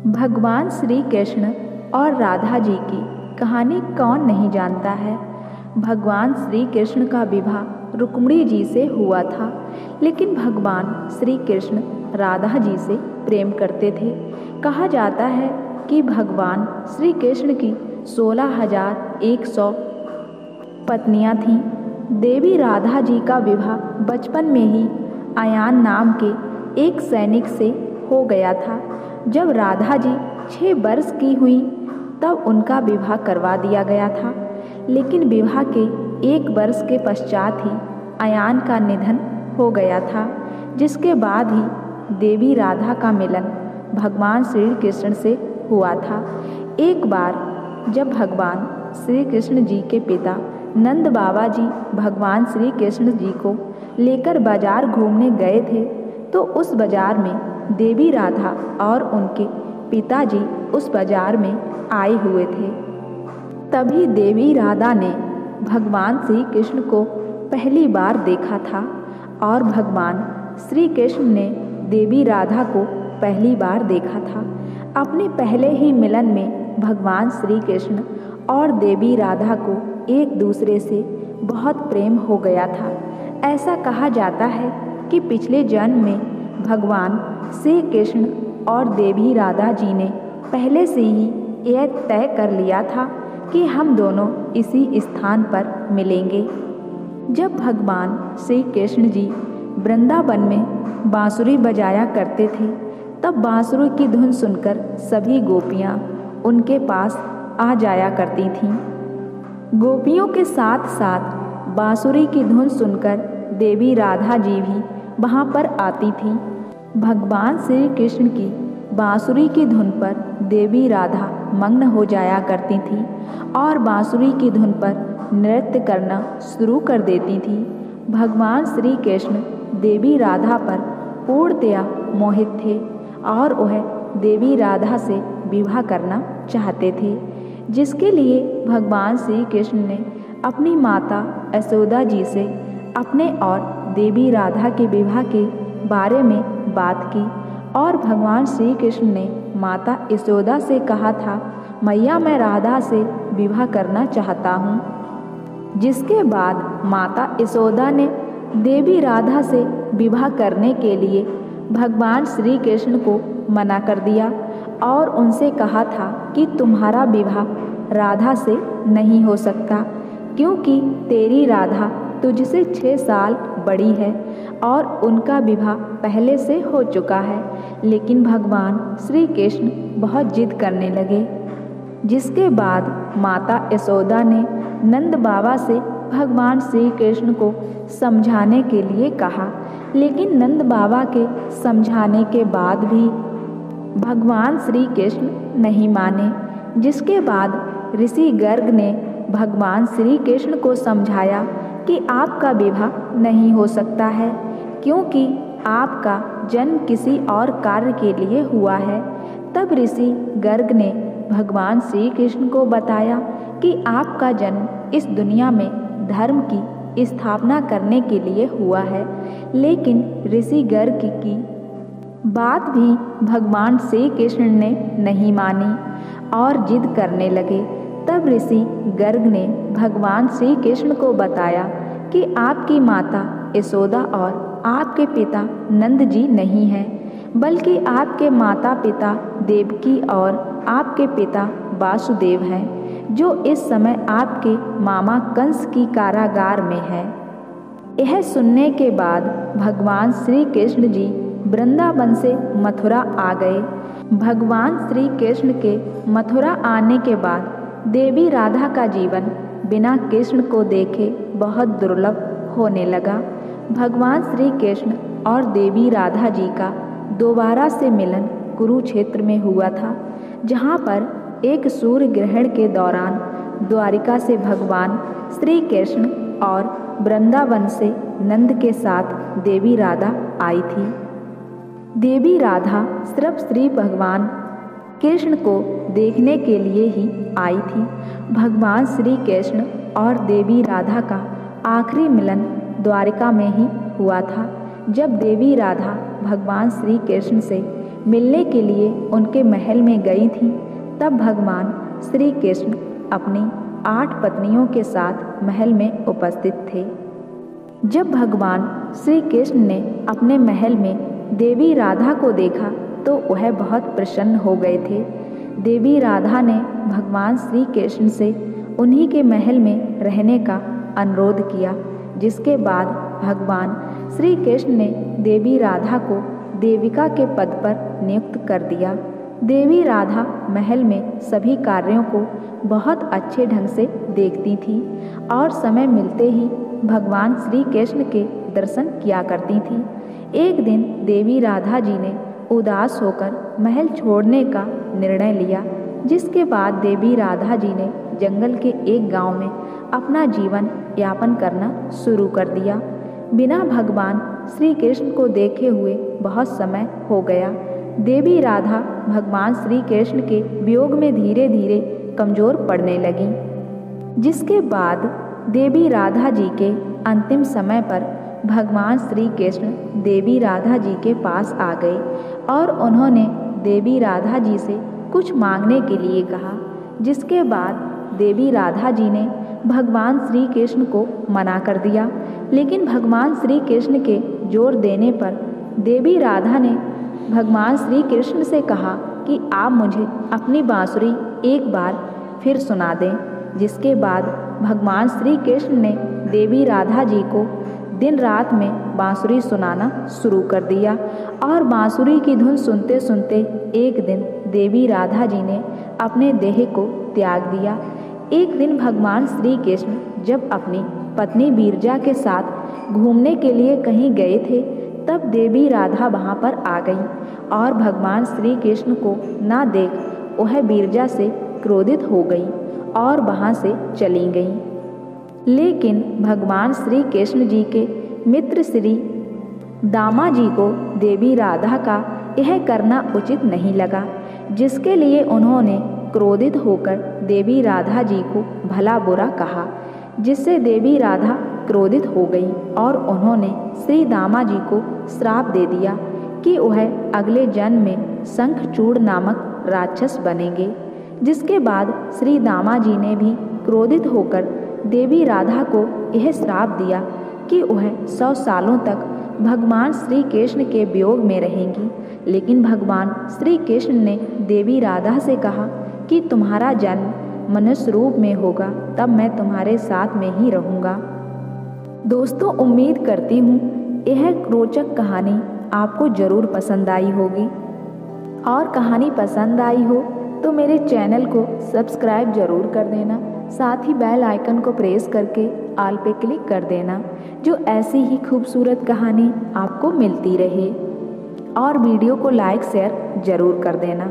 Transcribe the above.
भगवान श्री कृष्ण और राधा जी की कहानी कौन नहीं जानता है। भगवान श्री कृष्ण का विवाह रुक्मिणी जी से हुआ था, लेकिन भगवान श्री कृष्ण राधा जी से प्रेम करते थे। कहा जाता है कि भगवान श्री कृष्ण की 16,100 पत्नियां थीं। देवी राधा जी का विवाह बचपन में ही आयान नाम के एक सैनिक से हो गया था। जब राधा जी 6 वर्ष की हुई तब उनका विवाह करवा दिया गया था, लेकिन विवाह के 1 वर्ष के पश्चात ही आयान का निधन हो गया था, जिसके बाद ही देवी राधा का मिलन भगवान श्री कृष्ण से हुआ था। एक बार जब भगवान श्री कृष्ण जी के पिता नंद बाबा जी भगवान श्री कृष्ण जी को लेकर बाजार घूमने गए थे, तो उस बाजार में देवी राधा और उनके पिताजी उस बाजार में आए हुए थे। तभी देवी राधा ने भगवान श्री कृष्ण को पहली बार देखा था और भगवान श्री कृष्ण ने देवी राधा को पहली बार देखा था। अपने पहले ही मिलन में भगवान श्री कृष्ण और देवी राधा को एक दूसरे से बहुत प्रेम हो गया था। ऐसा कहा जाता है कि पिछले जन्म में भगवान श्री कृष्ण और देवी राधा जी ने पहले से ही यह तय कर लिया था कि हम दोनों इसी स्थान पर मिलेंगे। जब भगवान श्री कृष्ण जी वृंदावन में बांसुरी बजाया करते थे, तब बांसुरी की धुन सुनकर सभी गोपियाँ उनके पास आ जाया करती थीं। गोपियों के साथ साथ बांसुरी की धुन सुनकर देवी राधा जी भी वहाँ पर आती थीं। भगवान श्री कृष्ण की बांसुरी की धुन पर देवी राधा मग्न हो जाया करती थी और बांसुरी की धुन पर नृत्य करना शुरू कर देती थी। भगवान श्री कृष्ण देवी राधा पर पूर्णतया मोहित थे और वह देवी राधा से विवाह करना चाहते थे, जिसके लिए भगवान श्री कृष्ण ने अपनी माता यशोदा जी से अपने और देवी राधा के विवाह के बारे में बात की और भगवान श्री कृष्ण ने माता यशोदा से कहा था, मैया मैं राधा से विवाह करना चाहता हूँ। जिसके बाद माता यशोदा ने देवी राधा से विवाह करने के लिए भगवान श्री कृष्ण को मना कर दिया और उनसे कहा था कि तुम्हारा विवाह राधा से नहीं हो सकता, क्योंकि तेरी राधा तुझसे 6 साल बड़ी है और उनका विवाह पहले से हो चुका है। लेकिन भगवान श्री कृष्ण बहुत जिद करने लगे, जिसके बाद माता यशोदा ने नंद बाबा से भगवान श्री कृष्ण को समझाने के लिए कहा, लेकिन नंद बाबा के समझाने के बाद भी भगवान श्री कृष्ण नहीं माने। जिसके बाद ऋषि गर्ग ने भगवान श्री कृष्ण को समझाया कि आपका विवाह नहीं हो सकता है, क्योंकि आपका जन्म किसी और कार्य के लिए हुआ है। तब ऋषि गर्ग ने भगवान श्री कृष्ण को बताया कि आपका जन्म इस दुनिया में धर्म की स्थापना करने के लिए हुआ है। लेकिन ऋषि गर्ग की बात भी भगवान श्री कृष्ण ने नहीं मानी और जिद करने लगे। तब ऋषि गर्ग ने भगवान श्री कृष्ण को बताया कि आपकी माता यशोदा और आपके पिता नंद जी नहीं हैं, बल्कि आपके माता पिता देवकी और आपके पिता वासुदेव हैं, जो इस समय आपके मामा कंस की कारागार में है। यह सुनने के बाद भगवान श्री कृष्ण जी वृंदावन से मथुरा आ गए। भगवान श्री कृष्ण के मथुरा आने के बाद देवी राधा का जीवन बिना कृष्ण को देखे बहुत दुर्लभ होने लगा। भगवान श्री कृष्ण और देवी राधा जी का दोबारा से मिलन कुरुक्षेत्र में हुआ था, जहाँ पर एक सूर्य ग्रहण के दौरान द्वारिका से भगवान श्री कृष्ण और वृंदावन से नंद के साथ देवी राधा आई थी। देवी राधा सिर्फ श्री भगवान कृष्ण को देखने के लिए ही आई थी। भगवान श्री कृष्ण और देवी राधा का आखिरी मिलन द्वारिका में ही हुआ था, जब देवी राधा भगवान श्री कृष्ण से मिलने के लिए उनके महल में गई थीं, तब भगवान श्री कृष्ण अपनी 8 पत्नियों के साथ महल में उपस्थित थे। जब भगवान श्री कृष्ण ने अपने महल में देवी राधा को देखा तो वह बहुत प्रसन्न हो गए थे। देवी राधा ने भगवान श्री कृष्ण से उन्हीं के महल में रहने का अनुरोध किया, जिसके बाद भगवान श्री कृष्ण ने देवी राधा को देविका के पद पर नियुक्त कर दिया। देवी राधा महल में सभी कार्यों को बहुत अच्छे ढंग से देखती थी और समय मिलते ही भगवान श्री कृष्ण के दर्शन किया करती थी। एक दिन देवी राधा जी ने उदास होकर महल छोड़ने का निर्णय लिया, जिसके बाद देवी राधा जी ने जंगल के एक गांव में अपना जीवन यापन करना शुरू कर दिया। बिना भगवान श्री कृष्ण को देखे हुए बहुत समय हो गया। देवी राधा भगवान श्री कृष्ण के वियोग में धीरे धीरे कमजोर पड़ने लगी, जिसके बाद देवी राधा जी के अंतिम समय पर भगवान श्री कृष्ण देवी राधा जी के पास आ गए और उन्होंने देवी राधा जी से कुछ मांगने के लिए कहा, जिसके बाद देवी राधा जी ने भगवान श्री कृष्ण को मना कर दिया। लेकिन भगवान श्री कृष्ण के जोर देने पर देवी राधा ने भगवान श्री कृष्ण से कहा कि आप मुझे अपनी बांसुरी एक बार फिर सुना दें, जिसके बाद भगवान श्री कृष्ण ने देवी राधा जी को दिन रात में बांसुरी सुनाना शुरू कर दिया और बांसुरी की धुन सुनते सुनते एक दिन देवी राधा जी ने अपने देह को त्याग दिया। एक दिन भगवान श्री कृष्ण जब अपनी पत्नी बिरजा के साथ घूमने के लिए कहीं गए थे, तब देवी राधा वहाँ पर आ गई और भगवान श्री कृष्ण को ना देख वह बिरजा से क्रोधित हो गई और वहाँ से चली गई। लेकिन भगवान श्री कृष्ण जी के मित्र श्री दामा जी को देवी राधा का यह करना उचित नहीं लगा, जिसके लिए उन्होंने क्रोधित होकर देवी राधा जी को भला बुरा कहा, जिससे देवी राधा क्रोधित हो गई और उन्होंने श्री दामा जी को श्राप दे दिया कि वह अगले जन्म में शंखचूड़ नामक राक्षस बनेंगे। जिसके बाद श्री दामा जी ने भी क्रोधित होकर देवी राधा को यह श्राप दिया कि वह 100 सालों तक भगवान श्री कृष्ण के वियोग में रहेंगी। लेकिन भगवान श्री कृष्ण ने देवी राधा से कहा कि तुम्हारा जन्म मनुष्य रूप में होगा, तब मैं तुम्हारे साथ में ही रहूँगा। दोस्तों, उम्मीद करती हूँ यह रोचक कहानी आपको ज़रूर पसंद आई होगी और कहानी पसंद आई हो तो मेरे चैनल को सब्सक्राइब ज़रूर कर देना, साथ ही बेल आइकन को प्रेस करके ऑल पे क्लिक कर देना, जो ऐसी ही खूबसूरत कहानी आपको मिलती रहे। और वीडियो को लाइक शेयर ज़रूर कर देना।